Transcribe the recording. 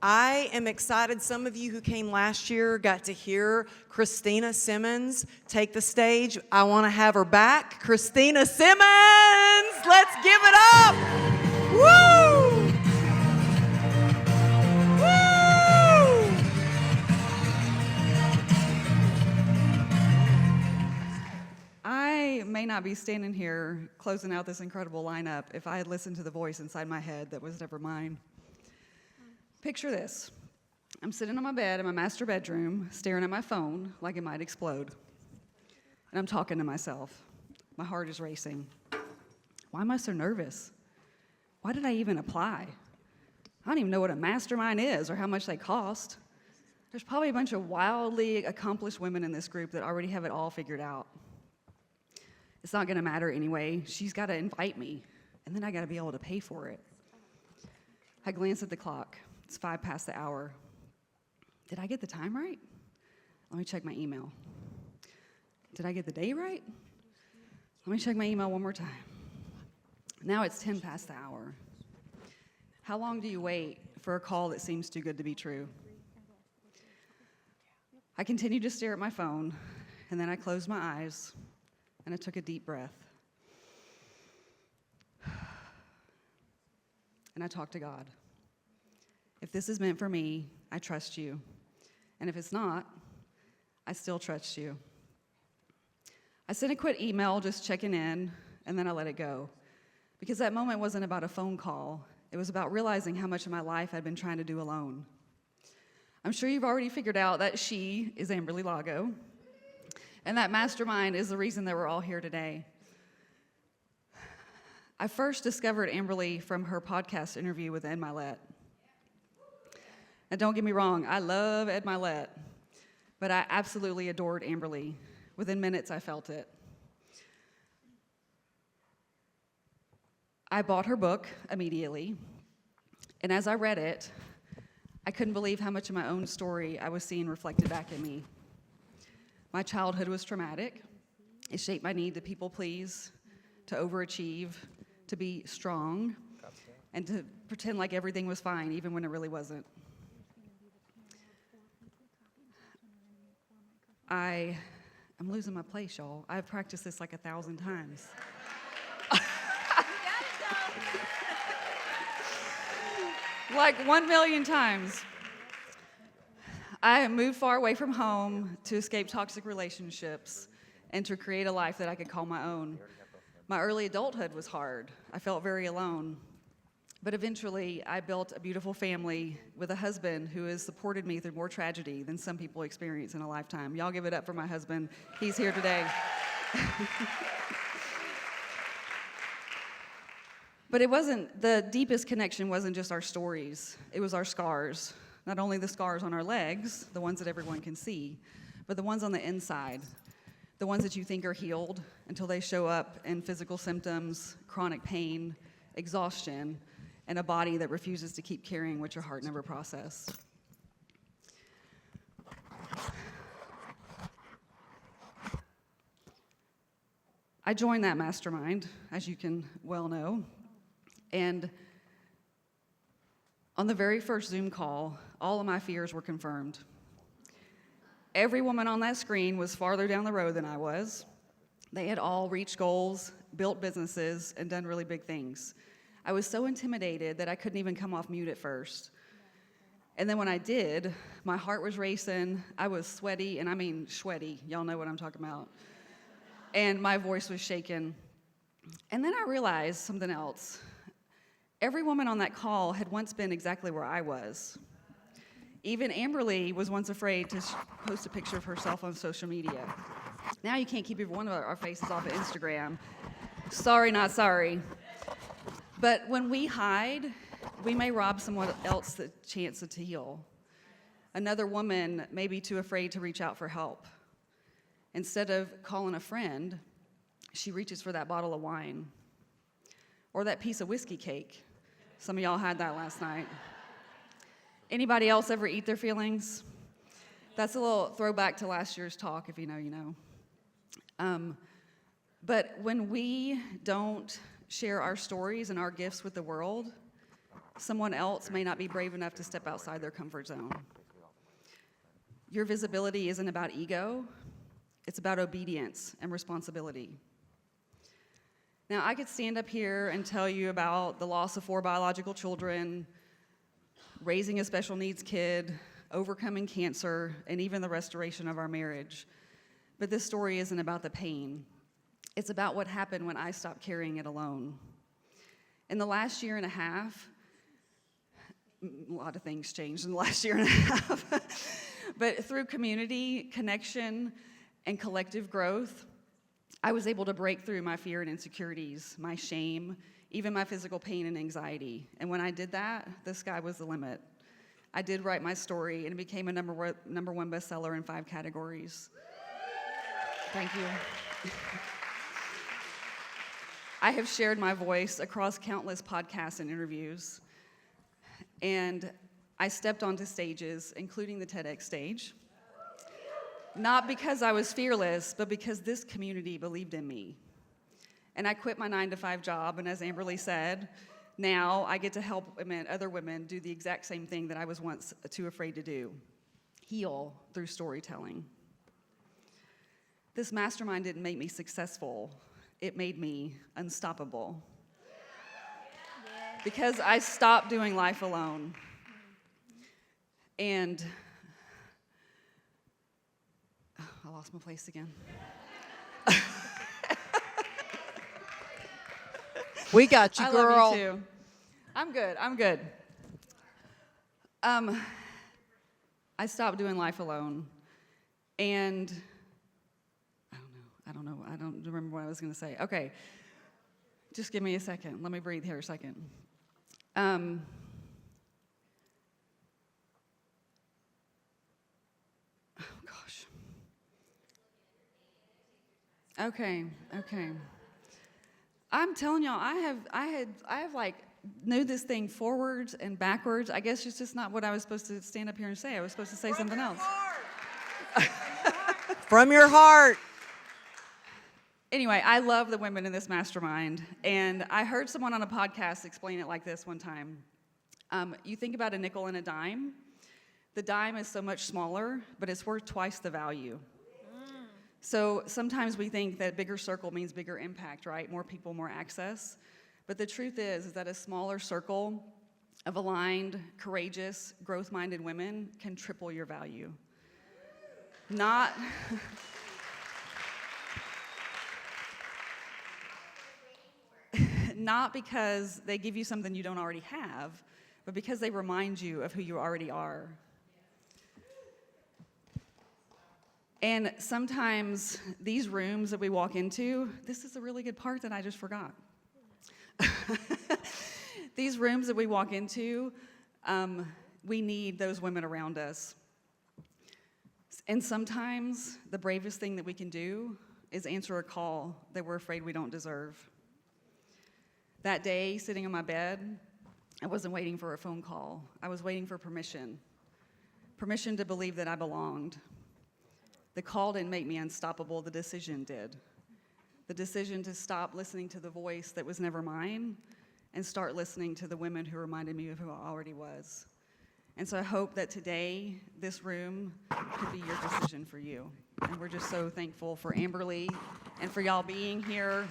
I am excited. Some of you who came last year got to hear Cristina Simmons take the stage. I want to have her back. Cristina Simmons! Let's give it up! Woo! Woo! I may not be standing here closing out this incredible lineup if I had listened to the voice inside my head that was never mine. Picture this. I'm sitting on my bed in my master bedroom, staring at my phone like it might explode. And I'm talking to myself. My heart is racing. Why am I so nervous? Why did I even apply? I don't even know what a mastermind is or how much they cost. There's probably a bunch of wildly accomplished women in this group that already have it all figured out. It's not going to matter anyway. She's got to invite me, and then I got to be able to pay for it. I glance at the clock. It's 5 past the hour. Did I get the time right? Let me check my email. Did I get the day right? Let me check my email one more time. Now it's 10 past the hour. How long do you wait for a call that seems too good to be true? I continued to stare at my phone, and then I closed my eyes, and I took a deep breath. And I talked to God. If this is meant for me, I trust you. And if it's not, I still trust you. I sent a quick email just checking in, and then I let it go. Because that moment wasn't about a phone call. It was about realizing how much of my life I'd been trying to do alone. I'm sure you've already figured out that she is Amberly Lago, and that Mastermind is the reason that we're all here today. I first discovered Amberly from her podcast interview with Ed Mylett. And don't get me wrong, I love Ed Mylett, but I absolutely adored Amberly. Within minutes, I felt it. I bought her book immediately, and as I read it, I couldn't believe how much of my own story I was seeing reflected back at me. My childhood was traumatic. It shaped my need to people please, to overachieve, to be strong, and to pretend like everything was fine, even when it really wasn't. I'm losing my place, y'all. I've practiced this like 1,000 times. Like 1,000,000 times. I moved far away from home to escape toxic relationships and to create a life that I could call my own. My early adulthood was hard. I felt very alone. But eventually, I built a beautiful family with a husband who has supported me through more tragedy than some people experience in a lifetime. Y'all give it up for my husband. He's here today. But the deepest connection wasn't just our stories. It was our scars. Not only the scars on our legs, the ones that everyone can see, but the ones on the inside. The ones that you think are healed until they show up in physical symptoms, chronic pain, exhaustion, and a body that refuses to keep carrying what your heart never processed. I joined that mastermind, as you can well know, and on the very first Zoom call, all of my fears were confirmed. Every woman on that screen was farther down the road than I was. They had all reached goals, built businesses, and done really big things. I was so intimidated that I couldn't even come off mute at first. And then when I did, my heart was racing, I was sweaty, and I mean sweaty. Y'all know what I'm talking about. And my voice was shaking. And then I realized something else. Every woman on that call had once been exactly where I was. Even Amberly was once afraid to post a picture of herself on social media. Now you can't keep every one of our faces off of Instagram. Sorry, not sorry. But when we hide, we may rob someone else the chance to heal. Another woman may be too afraid to reach out for help. Instead of calling a friend, she reaches for that bottle of wine or that piece of whiskey cake. Some of y'all had that last night. Anybody else ever eat their feelings? That's a little throwback to last year's talk, if you know, you know. But when we don't share our stories and our gifts with the world, Someone else may not be brave enough to step outside their comfort zone. Your visibility isn't about ego, it's about obedience and responsibility. Now, I could stand up here and tell you about the loss of 4 biological children, raising a special needs kid, overcoming cancer, and even the restoration of our marriage. But this story isn't about the pain. It's about what happened when I stopped carrying it alone. In the last year and a half, a lot of things changed in the last year and a half. But through community, connection, and collective growth, I was able to break through my fear and insecurities, my shame, even my physical pain and anxiety. And when I did that, the sky was the limit. I did write my story, and it became a number one bestseller in 5 categories. Thank you. I have shared my voice across countless podcasts and interviews, and I stepped onto stages, including the TEDx stage, not because I was fearless, but because this community believed in me. And I quit my 9-to-5 job, and as Amberly said, now I get to help other women do the exact same thing that I was once too afraid to do: heal through storytelling. This mastermind didn't make me successful, it made me unstoppable. Because I stopped doing life alone. And I lost my place again. We got you, I girl. love you too. I'm good. I stopped doing life alone. And I don't remember what I was going to say. Okay, just give me a second. Let me breathe here a second. Oh, gosh. Okay. I'm telling y'all, I have like knew this thing forwards and backwards. I guess it's just not what I was supposed to stand up here and say. I was supposed to say something else. From your heart. Anyway, I love the women in this mastermind, and I heard someone on a podcast explain it like this one time. You think about a nickel and a dime. The dime is so much smaller, but it's worth twice the value. So sometimes we think that bigger circle means bigger impact, right? More people, more access. But the truth is that a smaller circle of aligned, courageous, growth-minded women can triple your value. Not because they give you something you don't already have, but because they remind you of who you already are. And sometimes these rooms that we walk into, this is a really good part that I just forgot. These rooms that we walk into, we need those women around us. And sometimes the bravest thing that we can do is answer a call that we're afraid we don't deserve. That day, sitting on my bed, I wasn't waiting for a phone call. I was waiting for permission. Permission to believe that I belonged. The call didn't make me unstoppable, the decision did. The decision to stop listening to the voice that was never mine and start listening to the women who reminded me of who I already was. And so I hope that today, this room could be your decision for you. And we're just so thankful for Amberly and for y'all being here.